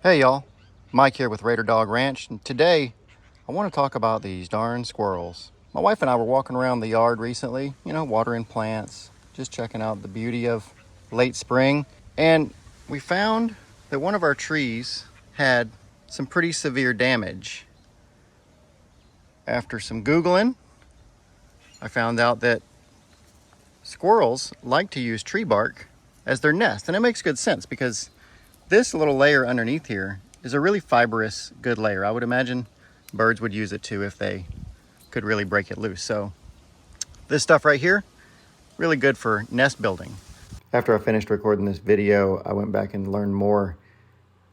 Hey y'all, Mike here with Raider Dog Ranch, and today I want to talk about these darn squirrels. My wife and I were walking around the yard recently, watering plants, just checking out the beauty of late spring, and we found that one of our trees had some pretty severe damage. After some Googling, I found out that squirrels like to use tree bark as their nest, and it makes good sense because this little layer underneath here is a really fibrous, good layer. I would imagine birds would use it too if they could really break it loose. So this stuff right here, really good for nest building. After I finished recording this video, I went back and learned more.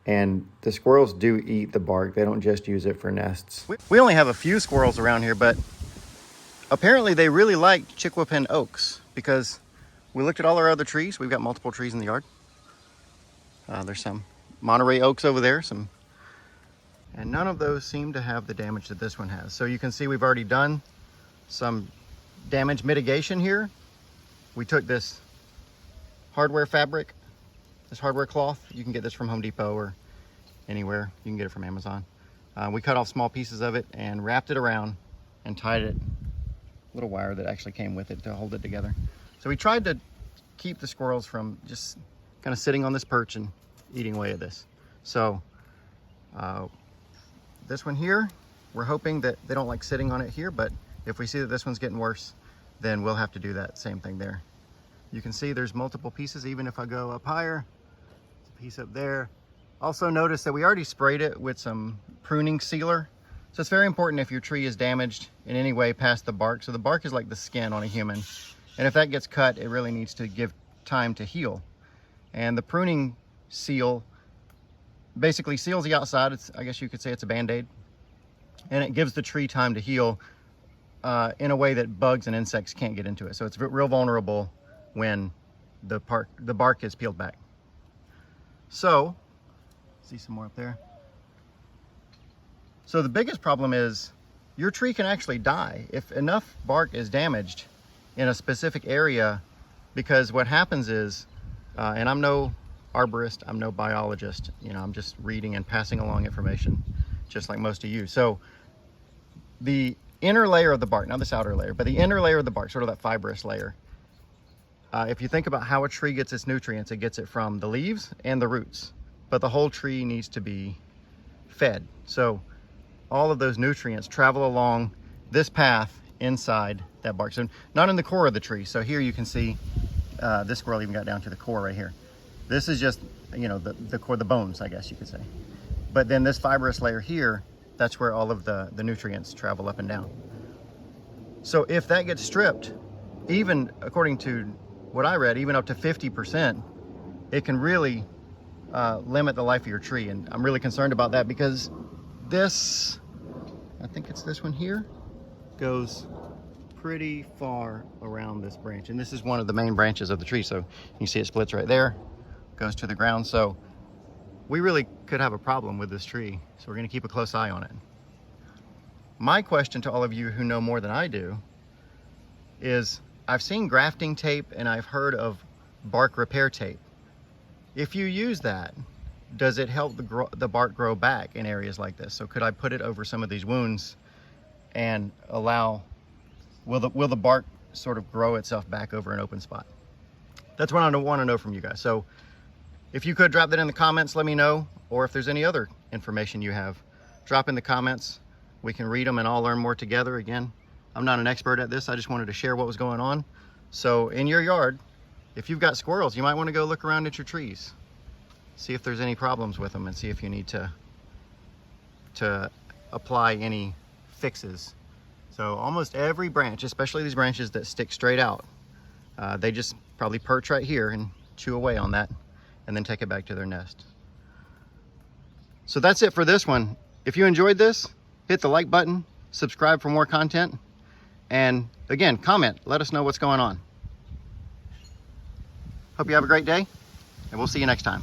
And the squirrels do eat the bark. They don't just use it for nests. We only have a few squirrels around here, but apparently they really like Chinkapin oaks because we looked at all our other trees. We've got multiple trees in the yard. There's some Monterey oaks over there, and none of those seem to have the damage that this one has. So you can see we've already done some damage mitigation here. We took this hardware fabric, this hardware cloth. You can get this from Home Depot or anywhere. You can get it from Amazon. We cut off small pieces of it and wrapped it around and tied it, a little wire that actually came with it to hold it together. So we tried to keep the squirrels from just kind of sitting on this perch and eating away at this. So this one here, we're hoping that they don't like sitting on it here, but if we see that this one's getting worse, then we'll have to do that same thing there. You can see there's multiple pieces. Even if I go up higher, there's a piece up there. Also notice that we already sprayed it with some pruning sealer. So it's very important if your tree is damaged in any way past the bark. So the bark is like the skin on a human. And if that gets cut, it really needs to give time to heal. And the pruning seal basically seals the outside. I guess you could say it's a band-aid. And it gives the tree time to heal in a way that bugs and insects can't get into it. So it's real vulnerable when the bark is peeled back. So, see some more up there. So the biggest problem is your tree can actually die if enough bark is damaged in a specific area, because what happens is, and I'm no arborist, I'm no biologist, I'm just reading and passing along information just like most of you. So the inner layer of the bark, not this outer layer, but the inner layer of the bark, sort of that fibrous layer, if you think about how a tree gets its nutrients, it gets it from the leaves and the roots, but the whole tree needs to be fed. So all of those nutrients travel along this path inside that bark. So not in the core of the tree. So here you can see this squirrel even got down to the core right here. This is just, the core, the bones, I guess you could say. But then this fibrous layer here, that's where all of the nutrients travel up and down. So if that gets stripped, even according to what I read, even up to 50%, it can really limit the life of your tree. And I'm really concerned about that because this, I think it's this one here, goes pretty far around this branch. And this is one of the main branches of the tree. So you see it splits right there, goes to the ground. So we really could have a problem with this tree. So we're going to keep a close eye on it. My question to all of you who know more than I do is, I've seen grafting tape and I've heard of bark repair tape. If you use that, does it help the bark grow back in areas like this? So could I put it over some of these wounds and allow, will the bark sort of grow itself back over an open spot? That's what I want to know from you guys. So if you could drop that in the comments, let me know. Or if there's any other information you have, drop in the comments. We can read them and all learn more together. Again, I'm not an expert at this. I just wanted to share what was going on. So in your yard, if you've got squirrels, you might want to go look around at your trees. See if there's any problems with them and see if you need to apply any fixes. So almost every branch, especially these branches that stick straight out, they just probably perch right here and chew away on that and then take it back to their nest. So that's it for this one. If you enjoyed this, hit the like button, subscribe for more content, and again, comment, let us know what's going on. Hope you have a great day, and we'll see you next time.